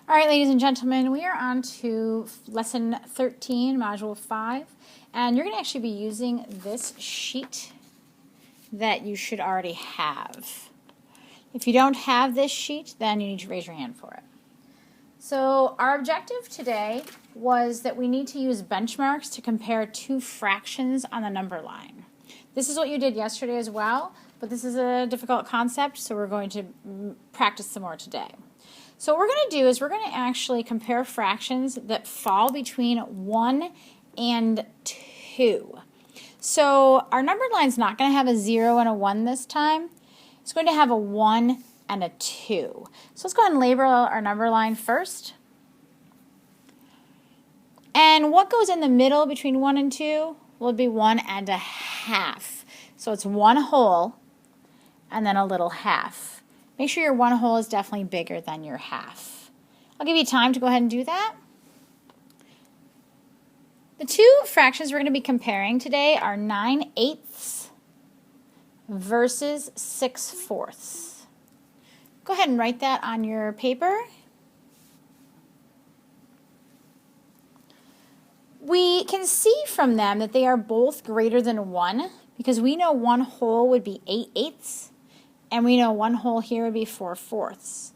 All right, ladies and gentlemen, we are on to lesson 13, module 5, and you're going to actually be using this sheet that you should already have. If you don't have this sheet, then you need to raise your hand for it. So our objective today was that we need to use benchmarks to compare two fractions on the number line. This is what you did yesterday as well, but this is a difficult concept, so we're going to practice some more today. So what we're going to do is we're going to actually compare fractions that fall between 1 and 2. So our number line is not going to have a 0 and a 1 this time. It's going to have a 1 and a 2. So let's go ahead and label our number line first. And what goes in the middle between 1 and 2 will be 1.5. So it's one whole and then a little half. Make sure your one whole is definitely bigger than your half. I'll give you time to go ahead and do that. The two fractions we're going to be comparing today are 9/8 versus 6/4. Go ahead and write that on your paper. We can see from them that they are both greater than 1 because we know one whole would be 8/8. And we know one whole here would be 4/4.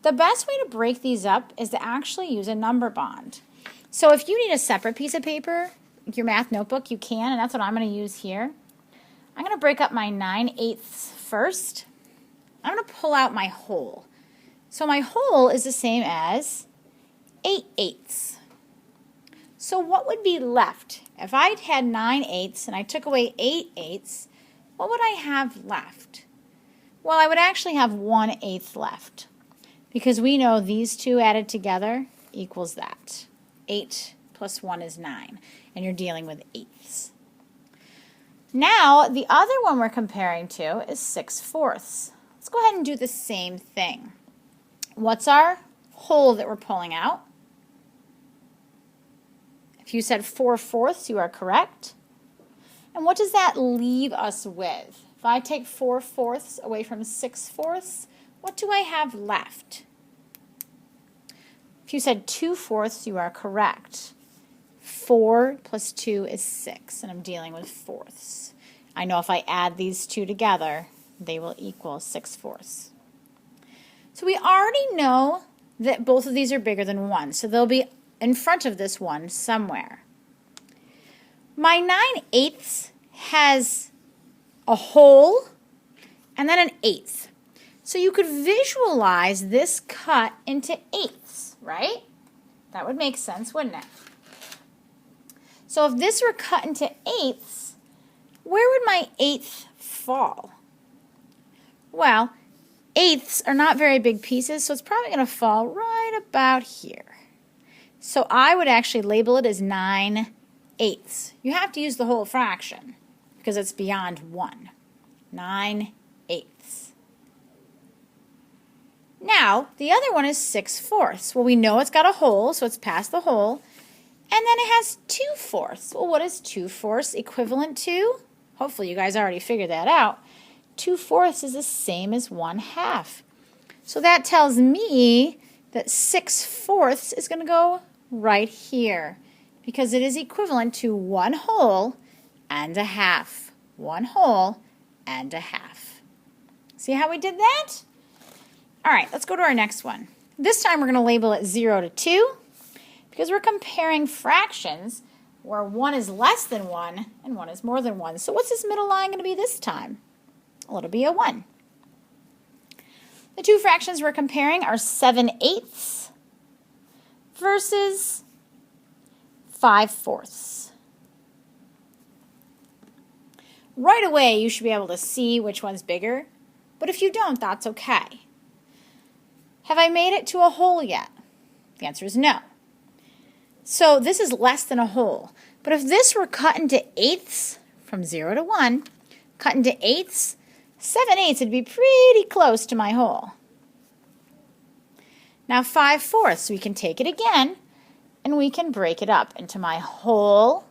The best way to break these up is to actually use a number bond. So if you need a separate piece of paper, your math notebook, you can, and that's what I'm going to use here. I'm going to break up my 9/8 first. I'm going to pull out my whole. So my whole is the same as 8/8. So what would be left? If I had 9/8 and I took away 8/8, what would I have left? Well, I would actually have 1/8 left because we know these two added together equals that. 8 plus 1 is 9, and you're dealing with eighths. Now, the other one we're comparing to is 6/4. Let's go ahead and do the same thing. What's our whole that we're pulling out? If you said 4/4, you are correct. And what does that leave us with? If I take 4/4 away from 6/4, what do I have left? If you said 2/4, you are correct. 4 plus 2 is 6, and I'm dealing with fourths. I know if I add these two together, they will equal 6/4. So we already know that both of these are bigger than 1, so they'll be in front of this one somewhere. My 9/8 has a whole and then an eighth. So you could visualize this cut into eighths, right? That would make sense, wouldn't it? So if this were cut into eighths, where would my eighth fall? Well, eighths are not very big pieces, so it's probably going to fall right about here. So I would actually label it as 9/8. You have to use the whole fraction because it's beyond 1. 9/8. Now, the other one is 6/4. Well, we know it's got a whole, so it's past the whole. And then it has 2/4. Well, what is 2/4 equivalent to? Hopefully you guys already figured that out. 2/4 is the same as 1/2. So that tells me that 6/4 is going to go right here because it is equivalent to 1 whole and a half. 1 whole and a half. See how we did that? All right, let's go to our next one. This time we're going to label it 0 to 2 because we're comparing fractions where 1 is less than 1 and 1 is more than 1. So what's this middle line going to be this time? Well, it'll be a 1. The two fractions we're comparing are 7/8 versus 5/4. Right away, you should be able to see which one's bigger, but if you don't, that's okay. Have I made it to a whole yet? The answer is no. So this is less than a whole, but if this were cut into eighths from 0 to 1, cut into eighths, 7/8 would be pretty close to my whole. Now 5/4, we can take it again, and we can break it up into my whole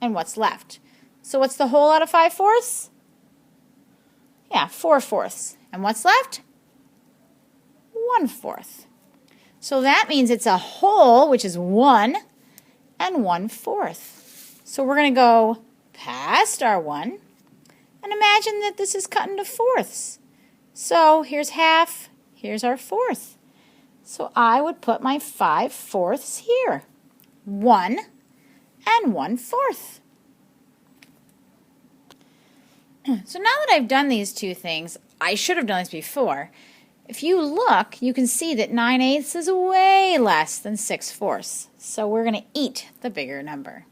and what's left. So what's the whole out of 5/4? Yeah, 4/4. And what's left? 1/4. So that means it's a whole, which is 1 and 1/4. So we're going to go past our 1 and imagine that this is cut into fourths. So here's half, here's our fourth. So I would put my 5/4 here. 1 and 1/4. So now that I've done these two things, I should have done this before. If you look, you can see that 9/8 is way less than 6/4. So we're going to eat the bigger number.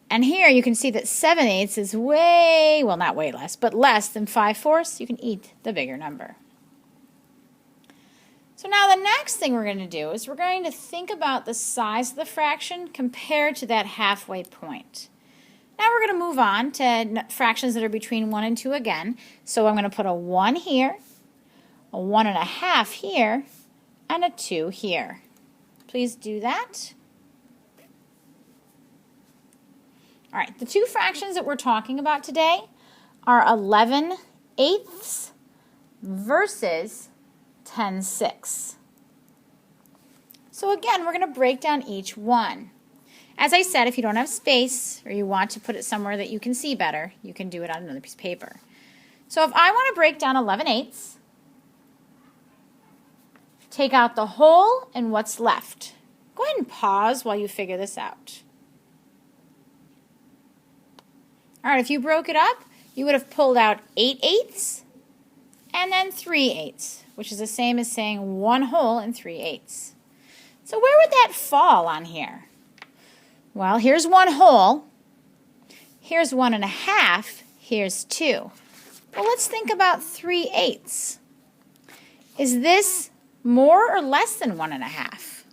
And here you can see that 7/8 is way, well, not way less, but less than 5/4. You can eat the bigger number. So now the next thing we're going to do is we're going to think about the size of the fraction compared to that halfway point. Now we're going to move on to fractions that are between 1 and 2 again. So I'm going to put a 1 here, a 1.5 here, and a 2 here. Please do that. All right, the two fractions that we're talking about today are 11/8 versus 10/6. So again, we're going to break down each one. As I said, if you don't have space or you want to put it somewhere that you can see better, you can do it on another piece of paper. So if I want to break down 11/8, take out the whole and what's left. Go ahead and pause while you figure this out. All right, if you broke it up, you would have pulled out 8/8 and then 3/8, which is the same as saying 1 whole and 3/8. So where would that fall on here? Well, here's 1 whole, here's 1.5, here's 2. Well, let's think about 3/8. Is this more or less than 1.5?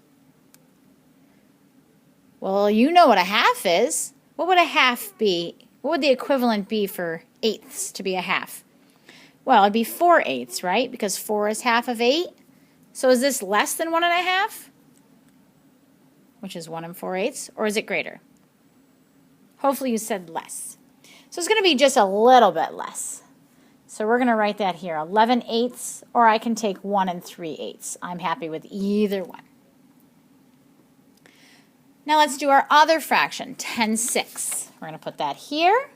Well, you know what a half is. What would a half be? What would the equivalent be for eighths to be a half? Well, it'd be 4/8, right? Because 4 is half of 8. So is this less than 1.5? Which is 1 4/8, or is it greater? Hopefully you said less. So it's going to be just a little bit less. So we're going to write that here, 11/8, or I can take 1 3/8. I'm happy with either one. Now let's do our other fraction, 10/6. We're going to put that here.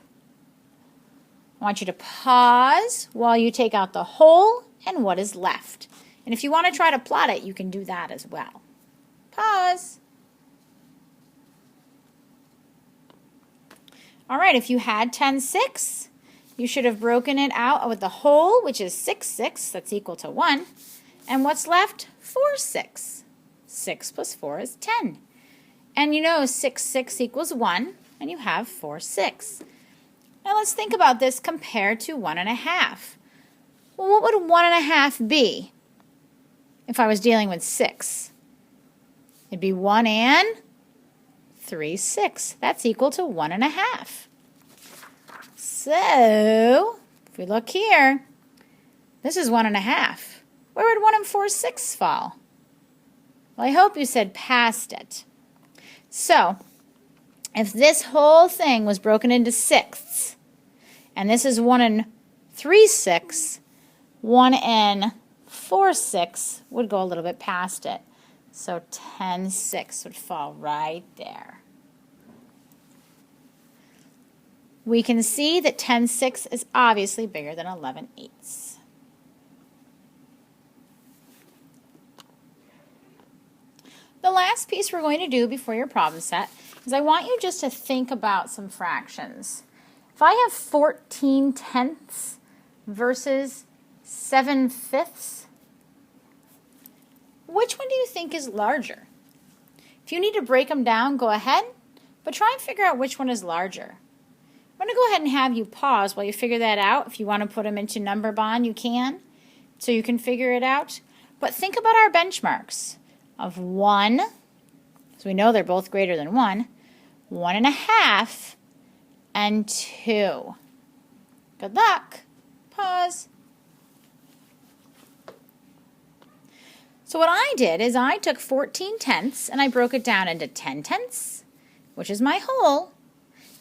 I want you to pause while you take out the whole and what is left. And if you want to try to plot it, you can do that as well. Pause. All right, if you had 10/6, you should have broken it out with the whole, which is 6/6, that's equal to 1. And what's left? 4/6. 6 plus 4 is 10. And you know 6/6 equals 1, and you have 4/6. Now let's think about this compared to 1.5. Well, what would 1.5 be if I was dealing with 6? It'd be 1 and 3/6. That's equal to 1.5. So, if we look here, this is 1.5. Where would 1 4/6 fall? Well, I hope you said past it. So, if this whole thing was broken into sixths, and this is 1 3/6, 1 4/6 would go a little bit past it. So 10/6 would fall right there. We can see that 10/6 is obviously bigger than 11/8. The last piece we're going to do before your problem set is I want you just to think about some fractions. If I have 14/10 versus 7/5, which one do you think is larger? If you need to break them down, go ahead, but try and figure out which one is larger. I'm going to go ahead and have you pause while you figure that out. If you want to put them into number bond, you can, so you can figure it out. But think about our benchmarks of 1, so we know they're both greater than 1, 1.5, and 2. Good luck. Pause. So what I did is I took 14/10 and I broke it down into 10/10, which is my whole,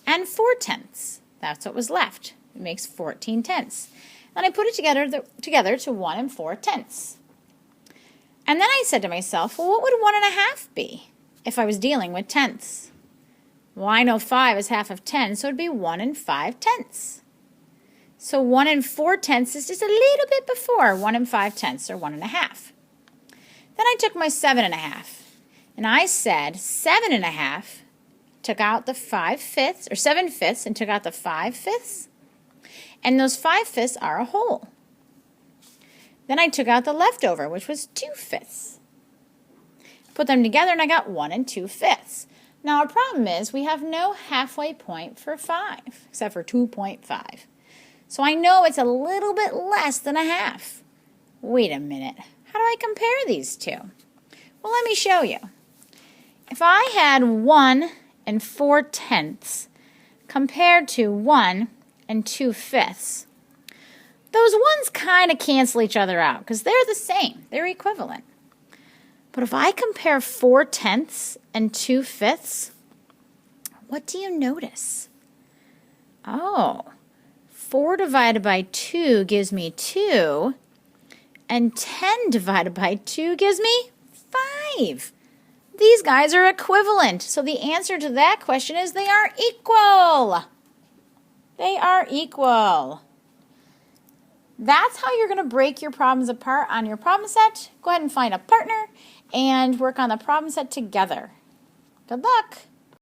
and 4/10. That's what was left. It makes 14/10. Then I put it together to 1 4/10. And then I said to myself, well, what would 1.5 be if I was dealing with tenths? Well, I know 5 is half of 10, so it'd be 1 5/10. So 1 4/10 is just a little bit before 1 5/10, or 1.5. Then I took my 7.5, and I said 7.5, took out the 5/5, or 7/5, and took out the 5/5, and those 5/5 are a whole. Then I took out the leftover, which was 2/5. Put them together, and I got 1 2/5. Now, our problem is we have no halfway point for 5, except for 2.5. So I know it's a little bit less than a half. Wait a minute. How do I compare these two? Well, let me show you. If I had 1 4/10 compared to 1 2/5, those ones kind of cancel each other out because they're the same. They're equivalent. But if I compare 4/10 and 2/5, what do you notice? Oh, 4 divided by 2 gives me 2, and 10 divided by 2 gives me 5. These guys are equivalent. So the answer to that question is they are equal. They are equal. That's how you're going to break your problems apart on your problem set. Go ahead and find a partner and work on the problem set together. Good luck.